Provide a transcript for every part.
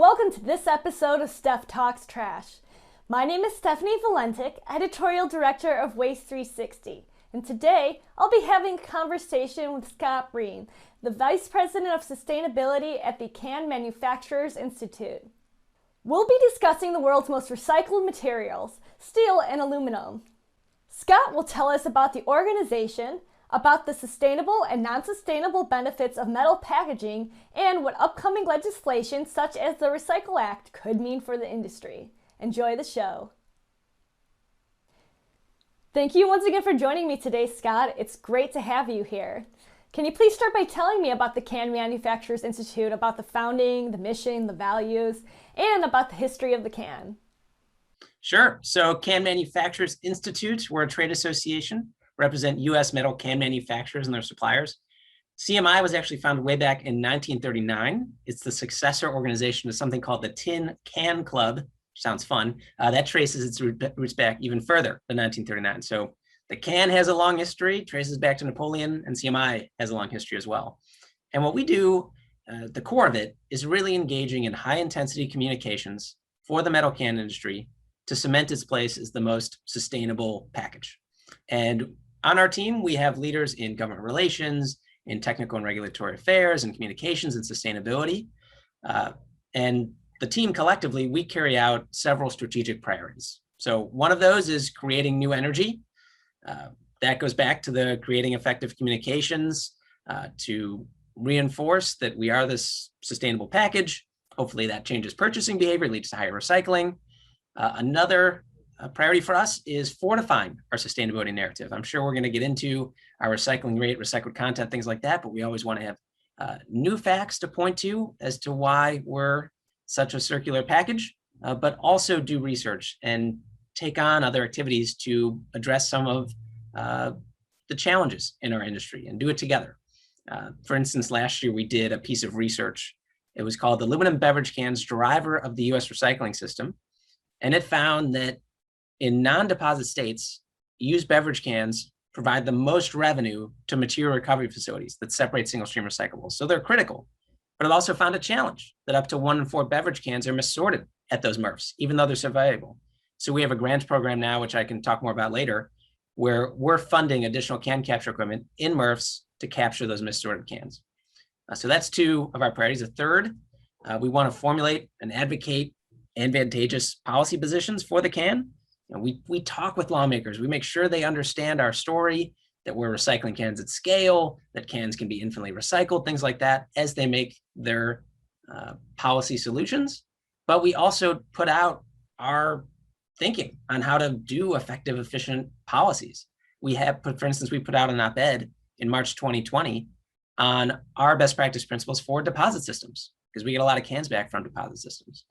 welcome to this episode of Stef Talks Trash. My name is Stefanie Valentic, Editorial Director of Waste 360, and today I'll be having a conversation with Scott Breen, the Vice President of Sustainability at the Can Manufacturers Institute. We'll be discussing the world's most recycled materials, steel and aluminum. Scott will tell us about the organization, about the sustainable and non-sustainable benefits of metal packaging, and what upcoming legislation such as the Recycle Act could mean for the industry. Enjoy the show. Thank you once again for joining me today, Scott. It's great to have you here. Can you please start by telling me about the Can Manufacturers Institute, about the founding, the mission, the values, and about the history of the can? Sure. So Can Manufacturers Institute, we're a trade association, represent U.S. metal can manufacturers and their suppliers. CMI was actually founded way back in 1939. It's the successor organization to something called the Tin Can Club. Sounds fun. That traces its roots back even further than 1939. So the can has a long history, traces back to Napoleon, and CMI has a long history as well. And what we do, the core of it, is really engaging in high-intensity communications for the metal can industry to cement its place as the most sustainable package. And on our team, we have leaders in government relations, in technical and regulatory affairs, and communications and sustainability. And the team collectively, we carry out several strategic priorities. So one of those is creating new energy. That goes back to the creating effective communications to reinforce that we are this sustainable package. Hopefully that changes purchasing behavior, leads to higher recycling. Another priority for us is fortifying our sustainability narrative. I'm sure we're going to get into our recycling rate, recycled content, things like that, but we always want to have new facts to point to as to why we're such a circular package, but also do research and take on other activities to address some of the challenges in our industry and do it together. For instance, last year we did a piece of research. It was called Aluminum Beverage Cans Driver of the U.S. Recycling System. And it found that in non-deposit states, used beverage cans provide the most revenue to material recovery facilities that separate single-stream recyclables. So they're critical. But it also found a challenge that up to 1 in 4 beverage cans are missorted at those MRFs, even though they're survivable. So we have a grants program now, which I can talk more about later, where we're funding additional can capture equipment in MRFs to capture those missorted cans. So that's 2 of our priorities. A third, we want to formulate and advocate advantageous policy positions for the can. And we talk with lawmakers. We make sure they understand our story, that we're recycling cans at scale, that cans can be infinitely recycled, things like that, as they make their policy solutions. But we also put out our thinking on how to do effective, efficient policies. We have, for instance, we put out an op-ed in March 2020 on our best practice principles for deposit systems, because we get a lot of cans back from deposit systems.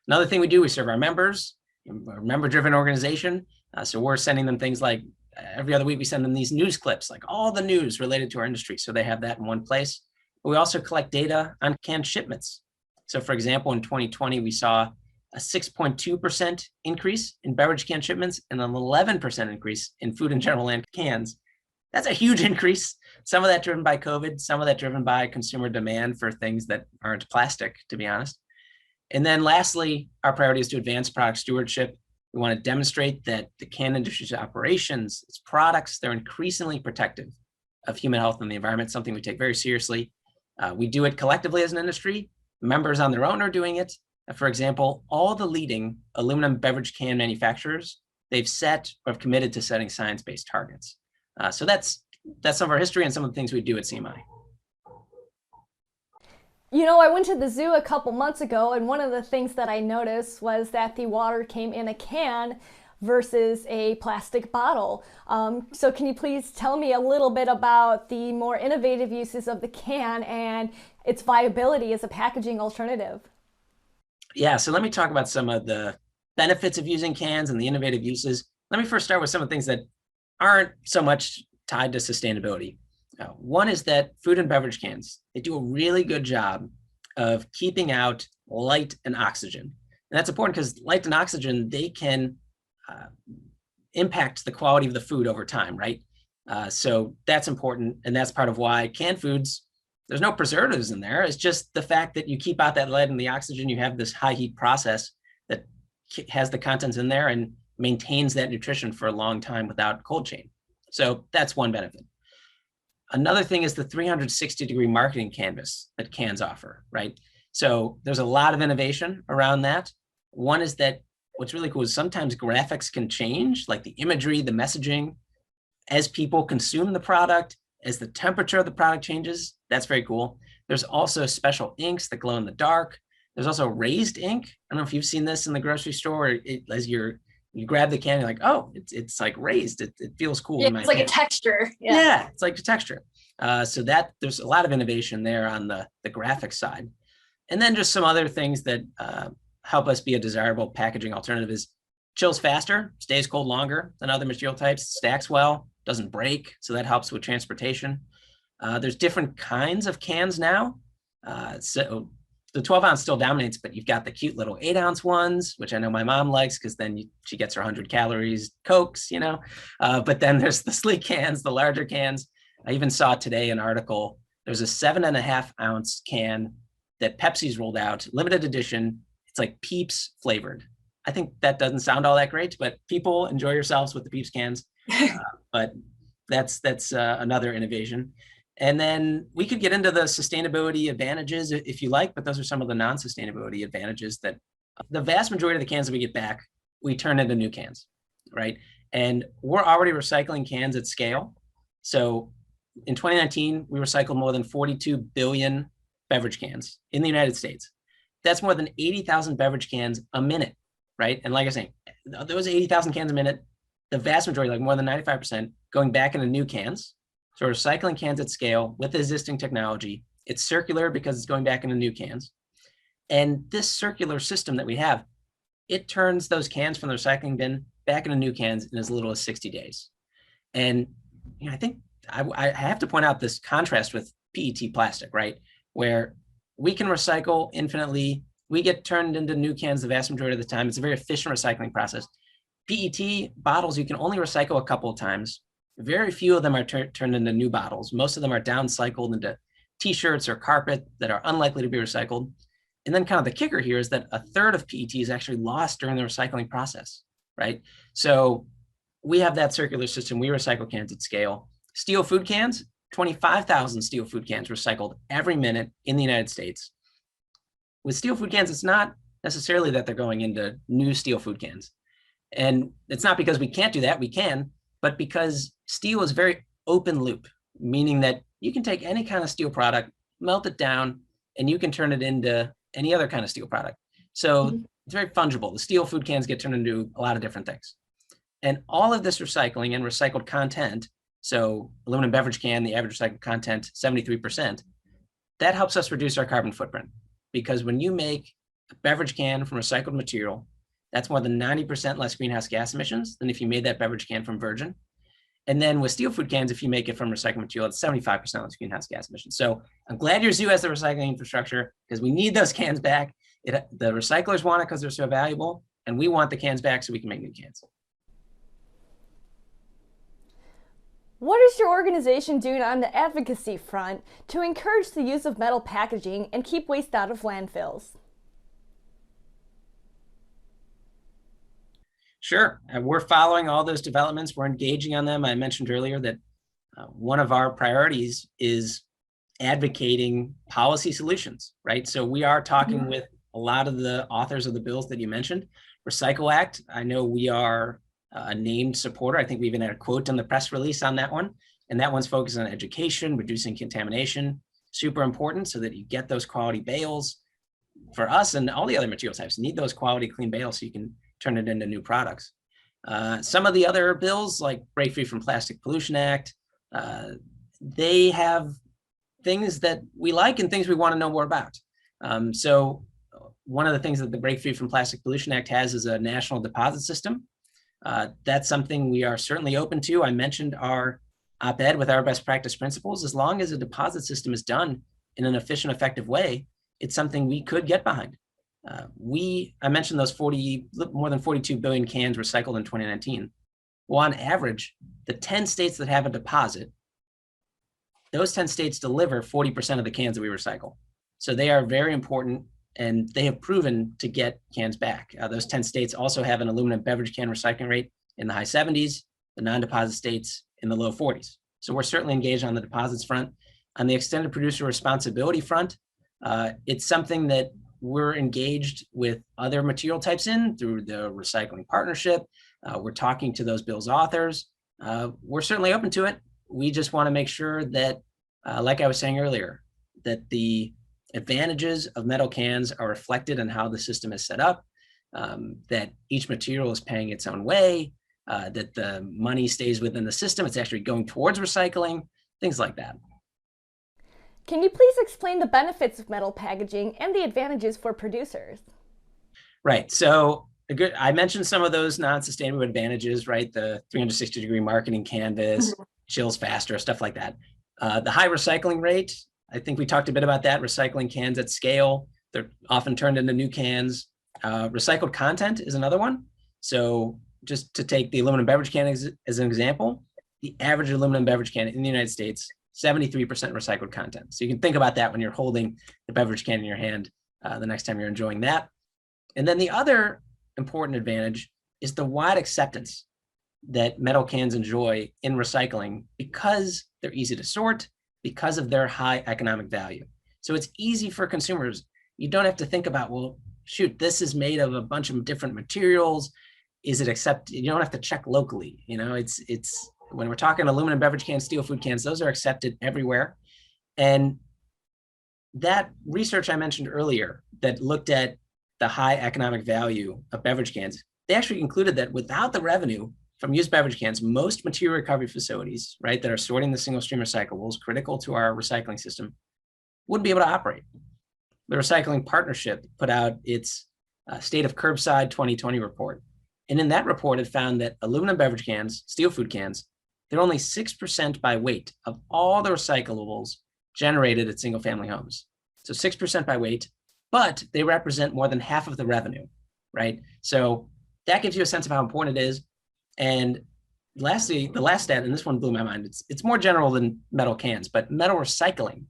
Another thing we do, we serve our members. We're a member-driven organization. So we're sending them things like every other week, we send them these news clips, like all the news related to our industry. So they have that in one place. But we also collect data on canned shipments. So for example, in 2020, we saw a 6.2% increase in beverage can shipments and an 11% increase in food and general land cans. That's a huge increase. Some of that driven by COVID, some of that driven by consumer demand for things that aren't plastic, to be honest. And then lastly, our priority is to advance product stewardship. We want to demonstrate that the can industry's operations, its products, they're increasingly protective of human health and the environment, something we take very seriously. We do it collectively as an industry. Members on their own are doing it. For example, all the leading aluminum beverage can manufacturers, they've set or have committed to setting science-based targets. So that's some of our history and some of the things we do at CMI. You know, I went to the zoo a couple months ago, and one of the things that I noticed was that the water came in a can versus a plastic bottle. So can you please tell me a little bit about the more innovative uses of the can and its viability as a packaging alternative? Yeah, so let me talk about some of the benefits of using cans and the innovative uses. Let me first start with some of the things that aren't so much tied to sustainability. One is that food and beverage cans, they do a really good job of keeping out light and oxygen. And that's important because light and oxygen, they can impact the quality of the food over time, right? So that's important. And that's part of why canned foods There's no preservatives in there. It's just the fact that you keep out that lead and the oxygen. You have this high heat process that has the contents in there and maintains that nutrition for a long time without cold chain. So that's one benefit. Another thing is the 360-degree marketing canvas that cans offer, right? So there's a lot of innovation around that. One is that what's really cool is sometimes graphics can change, like the imagery, the messaging, as people consume the product, as the temperature of the product changes. That's very cool. There's also special inks that glow in the dark. There's also raised ink. I don't know if you've seen this in the grocery store. As you grab the can, you're like, oh, it's like raised. It feels cool. Yeah, it's like a texture. Yeah, it's like a texture. So that there's a lot of innovation there on the graphics side. And then just some other things that help us be a desirable packaging alternative is chills faster, stays cold longer than other material types, stacks well, doesn't break. So that helps with transportation. There's different kinds of cans now. So the 12-ounce still dominates, but you've got the cute little 8-ounce ones, which I know my mom likes because then she gets her 100 calories Cokes, you know. But then there's the sleek cans, the larger cans. I even saw today an article. There's a 7.5-ounce can that Pepsi's rolled out, limited edition. It's like Peeps flavored. I think that doesn't sound all that great, but people enjoy yourselves with the Peeps cans. But that's another innovation. And then we could get into the sustainability advantages if you like, but those are some of the non-sustainability advantages that the vast majority of the cans that we get back, we turn into new cans, right? And we're already recycling cans at scale. So in 2019, we recycled more than 42 billion beverage cans in the United States. That's more than 80,000 beverage cans a minute, right? And like I say, those 80,000 cans a minute, the vast majority, like more than 95%, going back into new cans. So we're recycling cans at scale with existing technology. It's circular because it's going back into new cans. And this circular system that we have, it turns those cans from the recycling bin back into new cans in as little as 60 days. And you know, I think I have to point out this contrast with PET plastic, right? Where we can recycle infinitely. We get turned into new cans the vast majority of the time. It's a very efficient recycling process. PET bottles, you can only recycle a couple of times. Very few of them are turned into new bottles. Most of them are downcycled into t-shirts or carpet that are unlikely to be recycled. And then kind of the kicker here is that a third of PET is actually lost during the recycling process, right? So we have that circular system. We recycle cans at scale. Steel food cans, 25,000 steel food cans recycled every minute in the United States. With steel food cans, it's not necessarily that they're going into new steel food cans. And it's not because we can't do that, we can, but because steel is very open loop, meaning that you can take any kind of steel product, melt it down, and you can turn it into any other kind of steel product. So it's very fungible. The steel food cans get turned into a lot of different things. And all of this recycling and recycled content, so aluminum beverage can, the average recycled content, 73%, that helps us reduce our carbon footprint. Because when you make a beverage can from recycled material, that's more than 90% less greenhouse gas emissions than if you made that beverage can from virgin. And then with steel food cans, if you make it from recycled material, it's 75% less greenhouse gas emissions. So I'm glad your zoo has the recycling infrastructure because we need those cans back. The recyclers want it because they're so valuable, and we want the cans back so we can make new cans. What is your organization doing on the advocacy front to encourage the use of metal packaging and keep waste out of landfills? Sure. We're following all those developments. We're engaging on them. I mentioned earlier that one of our priorities is advocating policy solutions, right? So we are talking with a lot of the authors of the bills that you mentioned. Recycle Act, I know we are a named supporter. I think we even had a quote in the press release on that one. And that one's focused on education, reducing contamination, super important so that you get those quality bales. For us and all the other material types, need those quality clean bales so you can turn it into new products. Some of the other bills like Break Free from Plastic Pollution Act, they have things that we like and things we want to know more about. So one of the things that the Break Free from Plastic Pollution Act has is a national deposit system. That's something we are certainly open to. I mentioned our op-ed with our best practice principles. As long as a deposit system is done in an efficient, effective way, it's something we could get behind. I mentioned those more than 42 billion cans recycled in 2019. Well, on average, the 10 states that have a deposit, those 10 states deliver 40% of the cans that we recycle. So they are very important, and they have proven to get cans back. Those 10 states also have an aluminum beverage can recycling rate in the high 70s, the non-deposit states in the low 40s. So we're certainly engaged on the deposits front. On the extended producer responsibility front, it's something that we're engaged with other material types in through the recycling partnership. We're talking to those bills authors. We're certainly open to it. We just want to make sure that, like I was saying earlier, that the advantages of metal cans are reflected in how the system is set up, that each material is paying its own way, that the money stays within the system. It's actually going towards recycling, things like that. Can you please explain the benefits of metal packaging and the advantages for producers? Right. So I mentioned some of those non-sustainable advantages, right? The 360-degree marketing canvas, chills faster, stuff like that. The high recycling rate, I think we talked a bit about that. Recycling cans at scale, they're often turned into new cans. Recycled content is another one. So just to take the aluminum beverage can as an example, the average aluminum beverage can in the United States, 73% recycled content. So you can think about that when you're holding the beverage can in your hand the next time you're enjoying that. And then the other important advantage is the wide acceptance that metal cans enjoy in recycling because they're easy to sort, because of their high economic value. So it's easy for consumers. You don't have to think about, well, shoot, this is made of a bunch of different materials. Is it accepted? You don't have to check locally. You know, it's when we're talking aluminum beverage cans, steel food cans, those are accepted everywhere. And that research I mentioned earlier that looked at the high economic value of beverage cans, they actually concluded that without the revenue from used beverage cans, most material recovery facilities, right, that are sorting the single stream recyclables critical to our recycling system wouldn't be able to operate. The Recycling Partnership put out its State of Curbside 2020 report. And in that report, it found that aluminum beverage cans, steel food cans, they're only 6% by weight of all the recyclables generated at single family homes. So 6% by weight, but they represent more than half of the revenue, right? So that gives you a sense of how important it is. And lastly, the last stat, and this one blew my mind, it's more general than metal cans, but metal recycling,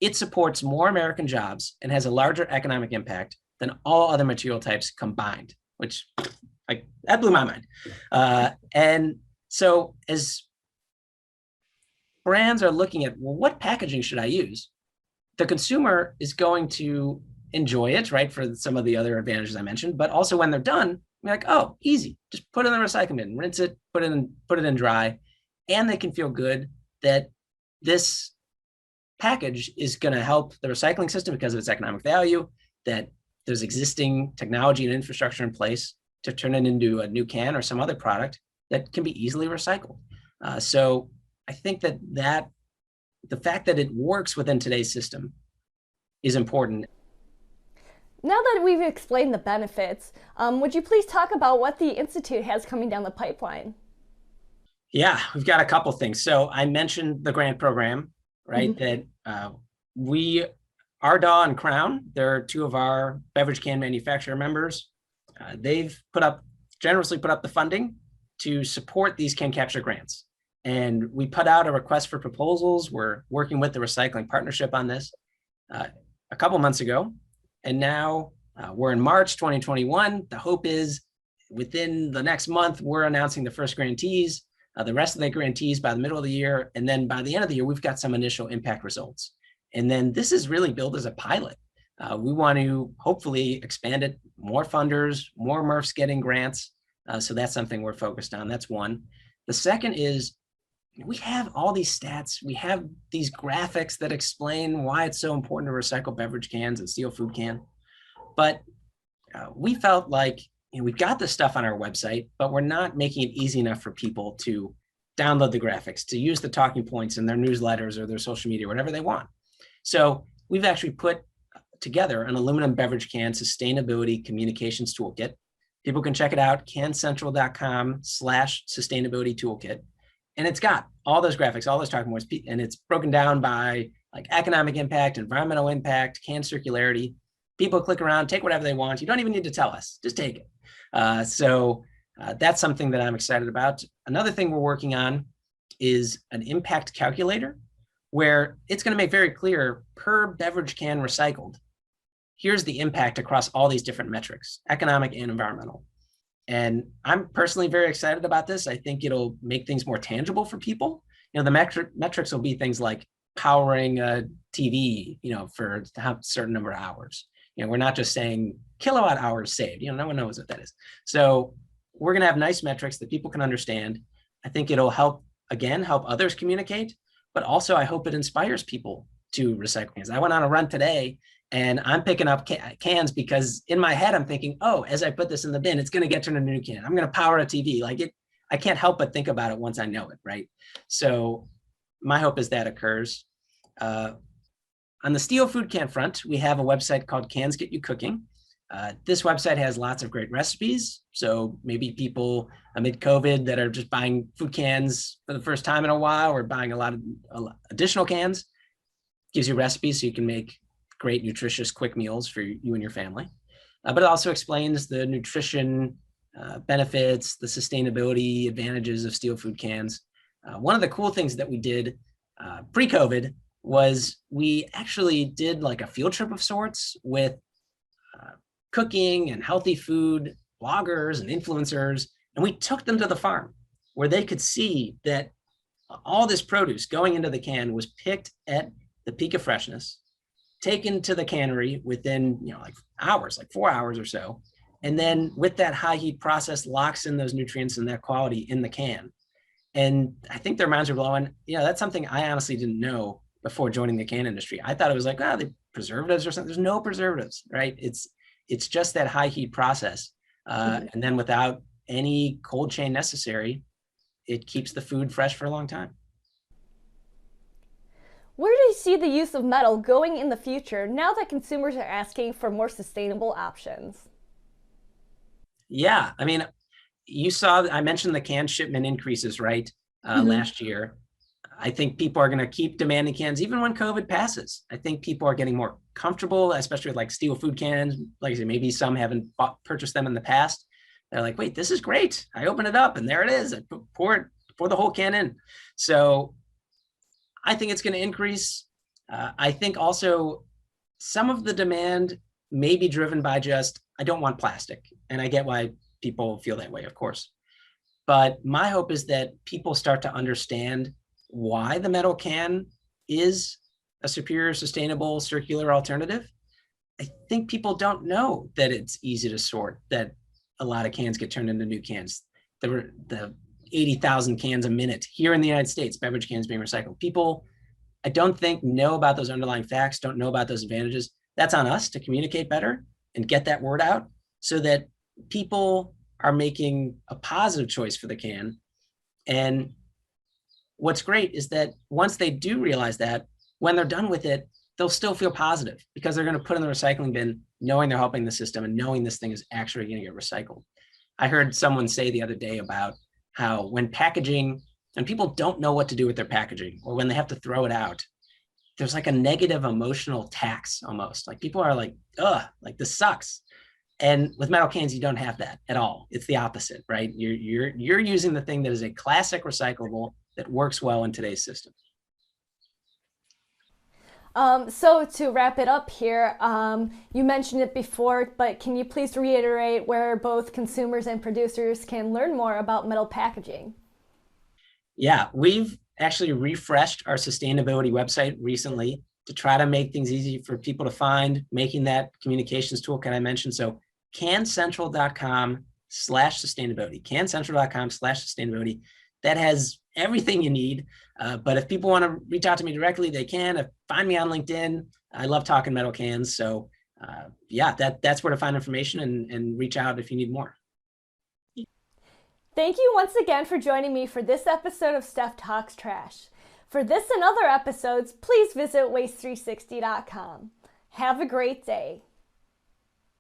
it supports more American jobs and has a larger economic impact than all other material types combined, which that blew my mind. And so as brands are looking at, well, what packaging should I use? The consumer is going to enjoy it, right, for some of the other advantages I mentioned, but also when they're done, you're like, oh, easy, just put it in the recycling bin, rinse it, put it in dry, and they can feel good that this package is going to help the recycling system because of its economic value, that there's existing technology and infrastructure in place to turn it into a new can or some other product that can be easily recycled. So I think that the fact that it works within today's system is important. Now that we've explained the benefits, would you please talk about what the Institute has coming down the pipeline? Yeah, we've got a couple things. So I mentioned the grant program, right? Mm-hmm. That RDAW and Crown, they're two of our beverage can manufacturer members. They've generously put up the funding to support these can capture grants. And we put out a request for proposals. We're working with the Recycling Partnership on this a couple months ago. And now we're in March 2021. The hope is within the next month, we're announcing the first grantees, the rest of the grantees by the middle of the year. And then by the end of the year, we've got some initial impact results. And then this is really billed as a pilot. We want to hopefully expand it, more funders, more MRFs getting grants. So that's something we're focused on. That's one. The second is we have all these stats. We have these graphics that explain why it's so important to recycle beverage cans and steel food can. But we felt like we've got this stuff on our website, but we're not making it easy enough for people to download the graphics, to use the talking points in their newsletters or their social media, whatever they want. So we've actually put together an aluminum beverage can sustainability communications toolkit. People can check it out, cancentral.com/sustainability toolkit. And it's got all those graphics, all those talking points, and it's broken down by like economic impact, environmental impact, can circularity. People click around, take whatever they want. You don't even need to tell us, just take it. So that's something that I'm excited about. Another thing we're working on is an impact calculator where it's going to make very clear per beverage can recycled, here's the impact across all these different metrics, economic and environmental. And I'm personally very excited about this. I think it'll make things more tangible for people. The metrics will be things like powering a TV, for a certain number of hours. We're not just saying kilowatt hours saved. No one knows what that is. So we're going to have nice metrics that people can understand. I think it'll help others communicate, but also I hope it inspires people to recycle cans. I went on a run today and I'm picking up cans because in my head, I'm thinking, oh, as I put this in the bin, it's going to get turned into a new can. I'm going to power a TV. I can't help but think about it once I know it, right? So my hope is that occurs. On the steel food can front, we have a website called Cans Get You Cooking. This website has lots of great recipes. So maybe people amid COVID that are just buying food cans for the first time in a while or buying a lot of additional cans, gives you recipes so you can make great, nutritious, quick meals for you and your family. But it also explains the nutrition benefits, the sustainability advantages of steel food cans. One of the cool things that we did pre-COVID was we actually did like a field trip of sorts with cooking and healthy food bloggers and influencers. And we took them to the farm where they could see that all this produce going into the can was picked at the peak of freshness, taken to the cannery within, like hours, like 4 hours or so. And then with that high heat process locks in those nutrients and that quality in the can. And I think their minds are blowing. That's something I honestly didn't know before joining the can industry. I thought it was like, the preservatives or something. There's no preservatives, right? It's just that high heat process. And then without any cold chain necessary, it keeps the food fresh for a long time. Where do you see the use of metal going in the future now that consumers are asking for more sustainable options? Yeah, I mean, I mentioned the can shipment increases, right? Last year. I think people are going to keep demanding cans even when COVID passes. I think people are getting more comfortable, especially with like steel food cans. Like I said, maybe some haven't purchased them in the past. They're like, wait, this is great. I open it up and there it is. I pour the whole can in. So I think it's going to increase. I think also some of the demand may be driven by just, I don't want plastic. And I get why people feel that way, of course. But my hope is that people start to understand why the metal can is a superior, sustainable, circular alternative. I think people don't know that it's easy to sort, that a lot of cans get turned into new cans. The 80,000 cans a minute here in the United States, beverage cans being recycled. People, I don't think, know about those underlying facts, don't know about those advantages. That's on us to communicate better and get that word out so that people are making a positive choice for the can. And what's great is that once they do realize that, when they're done with it, they'll still feel positive because they're going to put in the recycling bin, knowing they're helping the system and knowing this thing is actually going to get recycled. I heard someone say the other day about how when people don't know what to do with their packaging or when they have to throw it out, there's like a negative emotional tax almost. Like people are like, ugh, like this sucks. And with metal cans, you don't have that at all. It's the opposite, right? You're using the thing that is a classic recyclable that works well in today's system. So to wrap it up here, you mentioned it before, but can you please reiterate where both consumers and producers can learn more about metal packaging? Yeah, we've actually refreshed our sustainability website recently to try to make things easy for people to find, making that communications toolkit I mentioned. So cancentral.com/sustainability, cancentral.com/sustainability. That has everything you need. But if people want to reach out to me directly, they can. Find me on LinkedIn. I love talking metal cans. So that's where to find information and reach out if you need more. Thank you once again for joining me for this episode of Stef Talks Trash. For this and other episodes, please visit waste360.com. Have a great day.